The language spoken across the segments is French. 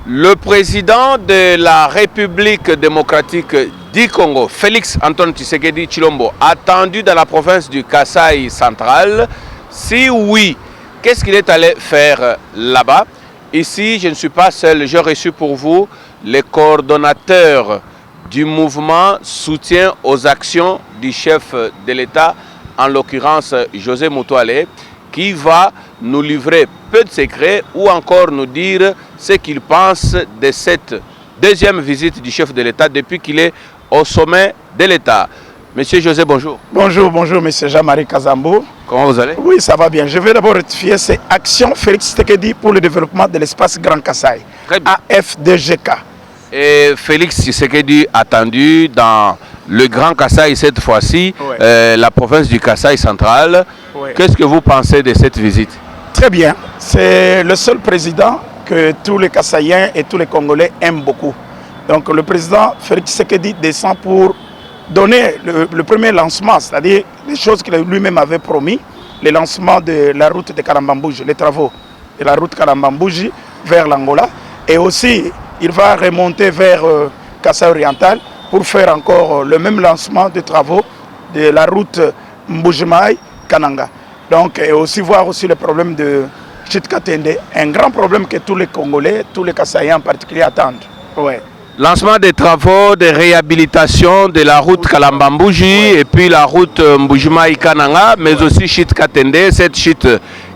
Le président de la République démocratique du Congo, Félix Antoine Tshisekedi Tshilombo, attendu dans la province du Kasaï central. Si oui, qu'est-ce qu'il est allé faire là-bas? Ici, je ne suis pas seul, j'ai reçu pour vous les coordonnateurs du mouvement soutien aux actions du chef de l'État, en l'occurrence José Mutwale, qui va nous livrer peu de secrets ou encore nous dire ce qu'il pense de cette deuxième visite du chef de l'État depuis qu'il est au sommet de l'État. Monsieur José, bonjour. Bonjour, bonjour, monsieur Jean-Marie Kazambo. Comment vous allez? Oui, ça va bien. Je vais d'abord rectifier ces actions Félix Tshisekedi pour le développement de l'espace Grand Kasaï, AFDGK. Et Félix Tshisekedi attendu dans le Grand Kasaï cette fois-ci, la province du Kasaï central. Qu'est-ce que vous pensez de cette visite? Très bien. C'est le seul président que tous les Kasaïens et tous les Congolais aiment beaucoup. Donc le président Félix Tshisekedi descend pour donner le premier lancement, c'est-à-dire les choses qu'il lui-même avait promis, le lancement de la route de Kalambambouji, les travaux de la route Kalambambouji vers l'Angola. Et aussi, il va remonter vers Kasaï oriental pour faire encore le même lancement de travaux de la route Mbujimaï-Kananga. Donc, et aussi voir aussi le problème de Chitkatende, un grand problème que tous les Congolais, tous les Kasaïens en particulier attendent. Ouais. Lancement des travaux de réhabilitation de la route Kalambambouji et puis la route Mbujimaï-Kananga, mais aussi Chitkatende, cette chute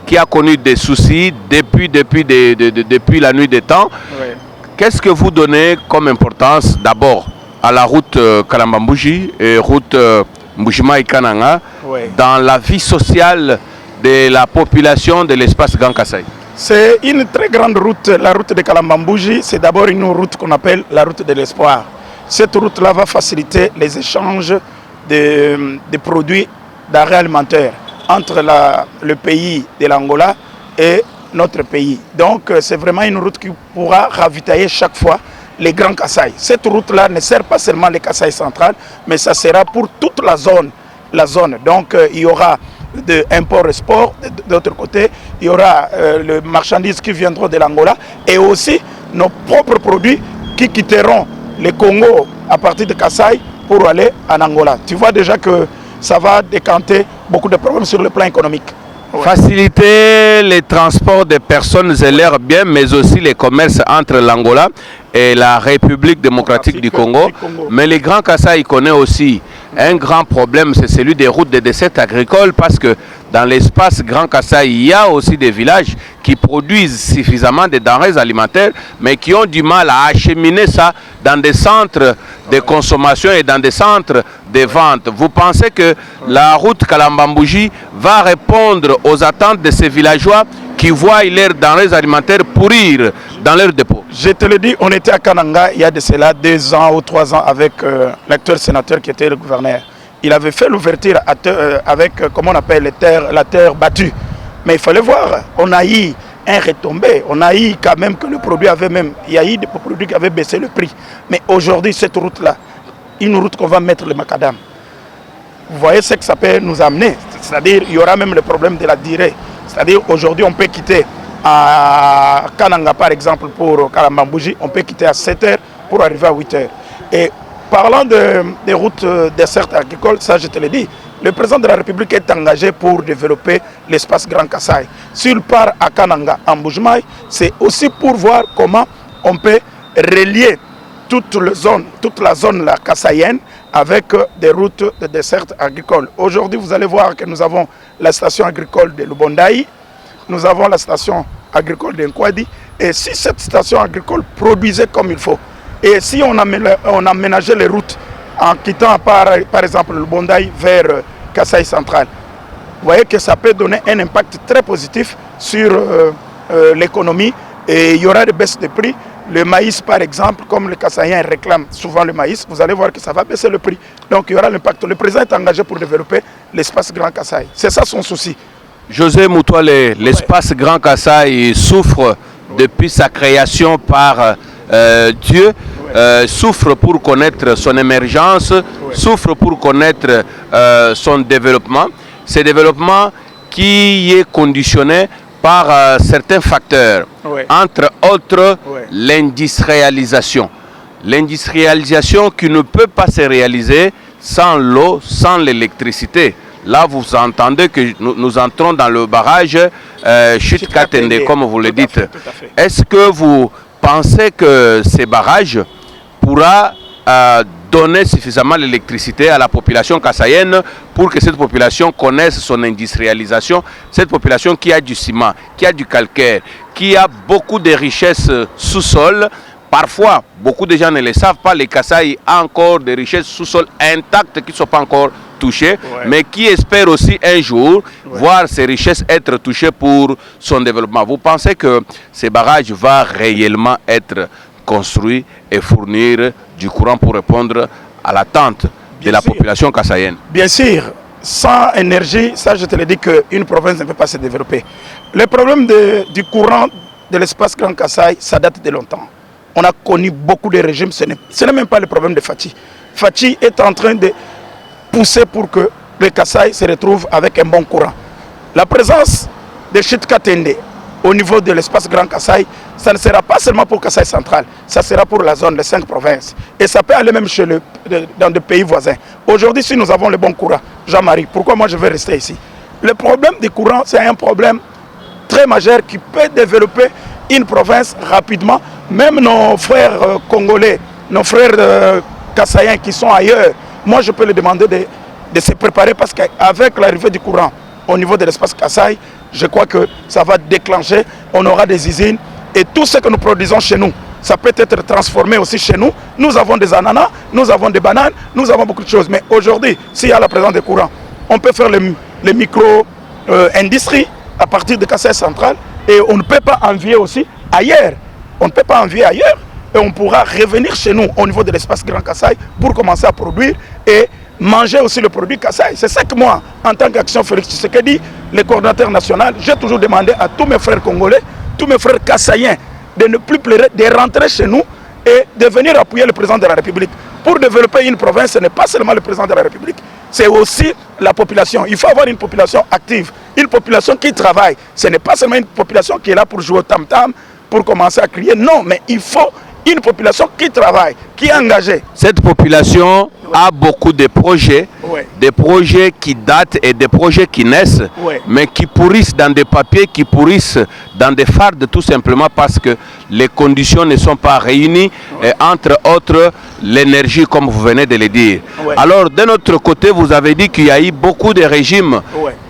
qui a connu des soucis depuis la nuit des temps. Qu'est-ce que vous donnez comme importance d'abord à la route Kalambambouji et route Mbujimaï-Kananga dans la vie sociale de la population de l'espace Grand Kasaï? C'est une très grande route, la route de Kalambambouji. C'est d'abord une route qu'on appelle la route de l'espoir. Cette route-là va faciliter les échanges de produits d'arrêt alimentaire entre le pays de l'Angola et notre pays. Donc c'est vraiment une route qui pourra ravitailler chaque fois les Grands Kasaï. Cette route-là ne sert pas seulement les Kasaï central, mais ça sera pour toute la zone. Donc il y aura de import-export, d'autre côté, il y aura les marchandises qui viendront de l'Angola et aussi nos propres produits qui quitteront le Congo à partir de Kasaï pour aller en Angola. Tu vois déjà que ça va décanter beaucoup de problèmes sur le plan économique. Faciliter les transports des personnes et leurs biens, mais aussi les commerces entre l'Angola et la République démocratique du Congo. Mais le Grand Kasaï connaît aussi un grand problème, c'est celui des routes de dessert agricoles, parce que dans l'espace Grand Kasaï, il y a aussi des villages qui produisent suffisamment de denrées alimentaires, mais qui ont du mal à acheminer ça dans des centres de consommation et dans des centres de vente. Vous pensez que la route Kalambambouji va répondre aux attentes de ces villageois qui voient leurs denrées alimentaires pourrir dans leur dépôt? Je te le dis, on était à Kananga il y a de cela 2 ans ou 3 ans avec l'actuel sénateur qui était le gouverneur. Il avait fait l'ouverture avec, comment on appelle, la terre battue. Mais il fallait voir, on a eu un retombé, on a eu quand même que le produit avait même, il y a eu des produits qui avaient baissé le prix. Mais aujourd'hui, cette route-là, une route qu'on va mettre le macadam. Vous voyez ce que ça peut nous amener. C'est-à-dire, il y aura même le problème de la durée. C'est-à-dire, aujourd'hui, on peut quitter à Kananga, par exemple, pour Kalambambouji, on peut quitter à 7 h pour arriver à 8 h. Et parlant des routes dessertes agricoles, ça je te l'ai dit, le président de la République est engagé pour développer l'espace Grand Kasaï. S'il part à Kananga, en Mbujimaï, c'est aussi pour voir comment on peut relier toute la zone la kassaïenne avec des routes de dessert agricoles. Aujourd'hui, vous allez voir que nous avons la station agricole de Lubondaï, nous avons la station agricole de Nkwadi, et si cette station agricole produisait comme il faut, et si on aménageait les routes en quittant par exemple le Bondaï vers Kasaï central, vous voyez que ça peut donner un impact très positif sur l'économie et il y aura des baisses de prix. Le maïs par exemple, comme les Kasaïens réclament souvent le maïs, vous allez voir que ça va baisser le prix. Donc il y aura l'impact. Le président est engagé pour développer l'espace Grand Kasaï. C'est ça son souci. José Mutwale, l'espace Grand Kasaï souffre depuis sa création par Dieu, souffre pour connaître son émergence, souffre pour connaître son développement. Ce développement qui est conditionné par certains facteurs, Oui. entre autres Oui. l'industrialisation. L'industrialisation qui ne peut pas se réaliser sans l'eau, sans l'électricité. Là, vous entendez que nous entrons dans le barrage Chute Katende, comme vous le dites. Est-ce que vous pensez que ces barrages pourra donner suffisamment l'électricité à la population kassaïenne pour que cette population connaisse son industrialisation, cette population qui a du ciment, qui a du calcaire, qui a beaucoup de richesses sous-sol. Parfois, beaucoup de gens ne le savent pas, les Kasaï ont encore des richesses sous-sol intactes qui ne sont pas encore touchées, mais qui espèrent aussi un jour voir ces richesses être touchées pour son développement. Vous pensez que ces barrages vont réellement être construits et fournir du courant pour répondre à l'attente de la population kassaïenne? Bien sûr, sans énergie, ça je te l'ai dit qu'une province ne peut pas se développer. Le problème du courant de l'espace Grand Kasaï, ça date de longtemps. On a connu beaucoup de régimes, ce n'est même pas le problème de Fatih. Fatih est en train de pousser pour que le Kasaï se retrouve avec un bon courant. La présence de Chute Katende au niveau de l'espace Grand Kasaï, ça ne sera pas seulement pour Kasaï central, ça sera pour la zone, les 5 provinces. Et ça peut aller même dans des pays voisins. Aujourd'hui, si nous avons le bon courant, Jean-Marie, pourquoi moi je vais rester ici? Le problème du courant, c'est un problème très majeur qui peut développer une province rapidement. Même nos frères congolais, nos frères kassaïens qui sont ailleurs, moi je peux leur demander de se préparer parce qu'avec l'arrivée du courant au niveau de l'espace Kasaï, je crois que ça va déclencher, on aura des usines et tout ce que nous produisons chez nous, ça peut être transformé aussi chez nous. Nous avons des ananas, nous avons des bananes, nous avons beaucoup de choses. Mais aujourd'hui, s'il y a la présence de courant, on peut faire les micro-industries à partir de Kasaï central et on ne peut pas envier aussi ailleurs. On ne peut pas envier ailleurs et on pourra revenir chez nous au niveau de l'espace Grand Kasaï pour commencer à produire et manger aussi le produit Kasaï. C'est ça que moi, en tant qu'Action Félix Tshisekedi, le coordinateur national, j'ai toujours demandé à tous mes frères congolais, tous mes frères kassaïens, de ne plus pleurer, de rentrer chez nous et de venir appuyer le président de la République. Pour développer une province, ce n'est pas seulement le président de la République, c'est aussi la population. Il faut avoir une population active, une population qui travaille. Ce n'est pas seulement une population qui est là pour jouer au tam-tam, pour commencer à crier. Non, mais il faut une population qui travaille, qui est engagée. Cette population a beaucoup de projets, des projets qui datent et des projets qui naissent, mais qui pourrissent dans des papiers, qui pourrissent dans des fardes tout simplement parce que les conditions ne sont pas réunies, et entre autres l'énergie comme vous venez de le dire. Alors d'un autre côté, vous avez dit qu'il y a eu beaucoup de régimes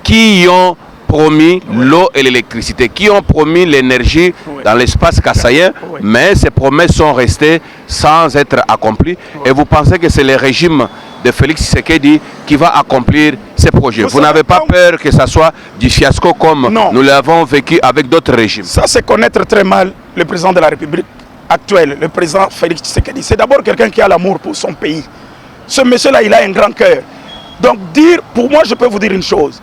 qui ont promis l'eau et l'électricité, qui ont promis l'énergie dans l'espace kassaïen, mais ces promesses sont restées sans être accomplies. Et vous pensez que c'est le régime de Félix Tshisekedi qui va accomplir ces projets? Vous n'avez pas peur que ça soit du fiasco comme nous l'avons vécu avec d'autres régimes? Ça, c'est connaître très mal le président de la République actuel, le président Félix Tshisekedi. C'est d'abord quelqu'un qui a l'amour pour son pays. Ce monsieur-là, il a un grand cœur. Donc pour moi, je peux vous dire une chose.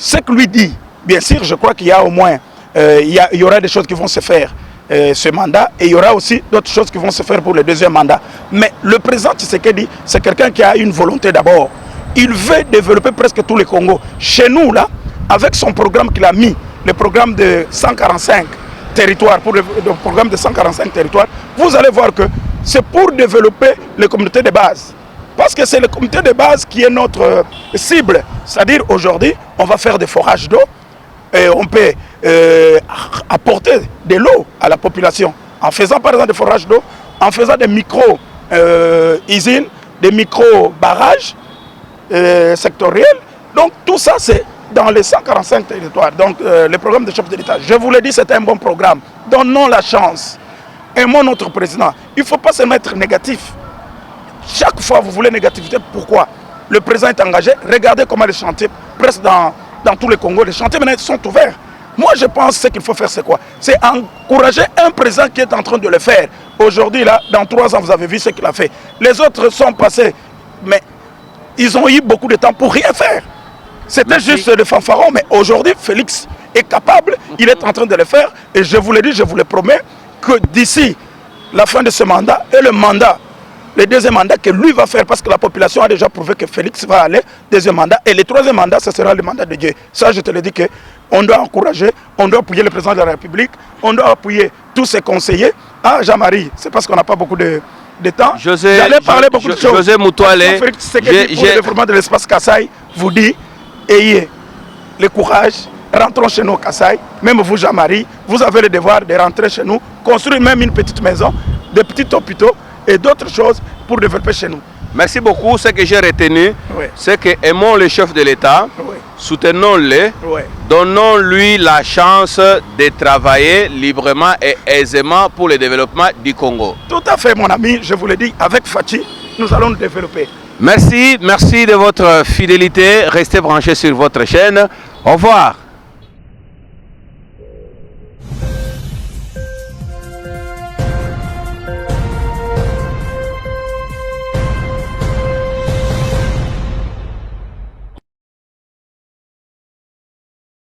Ce que lui dit, bien sûr, je crois qu'il y a au moins, il y aura des choses qui vont se faire ce mandat et il y aura aussi d'autres choses qui vont se faire pour le deuxième mandat. Mais le président Tshisekedi, c'est quelqu'un qui a une volonté d'abord. Il veut développer presque tous les Congos. Chez nous, là, avec son programme qu'il a mis, le programme de 145 territoires, pour le programme de 145 territoires, vous allez voir que c'est pour développer les communautés de base. Parce que c'est le comité de base qui est notre cible. C'est-à-dire aujourd'hui, on va faire des forages d'eau et on peut apporter de l'eau à la population. En faisant par exemple des forages d'eau, en faisant des micro-usines, des micro-barrages sectoriels. Donc tout ça, c'est dans les 145 territoires. Donc le programme de chef de l'État, je vous l'ai dit, c'est un bon programme. Donnons la chance. Aimons notre président. Il ne faut pas se mettre négatif. Chaque fois, vous voulez négativité. Pourquoi? Le président est engagé. Regardez comment les chantiers, presque dans tous les Congos, les chantiers maintenant sont ouverts. Moi, je pense que ce qu'il faut faire, c'est quoi? C'est encourager un président qui est en train de le faire. Aujourd'hui, là, dans 3 ans, vous avez vu ce qu'il a fait. Les autres sont passés, mais ils ont eu beaucoup de temps pour rien faire. C'était juste le fanfaron, mais aujourd'hui, Félix est capable, il est en train de le faire. Et je vous l'ai dit, je vous le promets, que d'ici la fin de ce mandat et le mandat le deuxième mandat que lui va faire, parce que la population a déjà prouvé que Félix va aller, deuxième mandat, et le troisième mandat, ce sera le mandat de Dieu. Ça, je te le dis qu'on doit encourager, on doit appuyer le président de la République, on doit appuyer tous ses conseillers. Ah, Jean-Marie, c'est parce qu'on n'a pas beaucoup de temps. J'allais parler beaucoup de choses. José Moutouale, Félix Tshisekedi, pour le développement de l'espace Kassai, vous dit, ayez le courage, rentrons chez nous Kassai, même vous Jean-Marie, vous avez le devoir de rentrer chez nous, construire même une petite maison, des petits hôpitaux et d'autres choses pour développer chez nous. Merci beaucoup. Ce que j'ai retenu, Oui. c'est que aimons le chef de l'État, Oui. soutenons-le, Oui. donnons-lui la chance de travailler librement et aisément pour le développement du Congo. Tout à fait, mon ami, je vous le dis, avec Fachi, nous allons nous développer. Merci de votre fidélité. Restez branchés sur votre chaîne. Au revoir.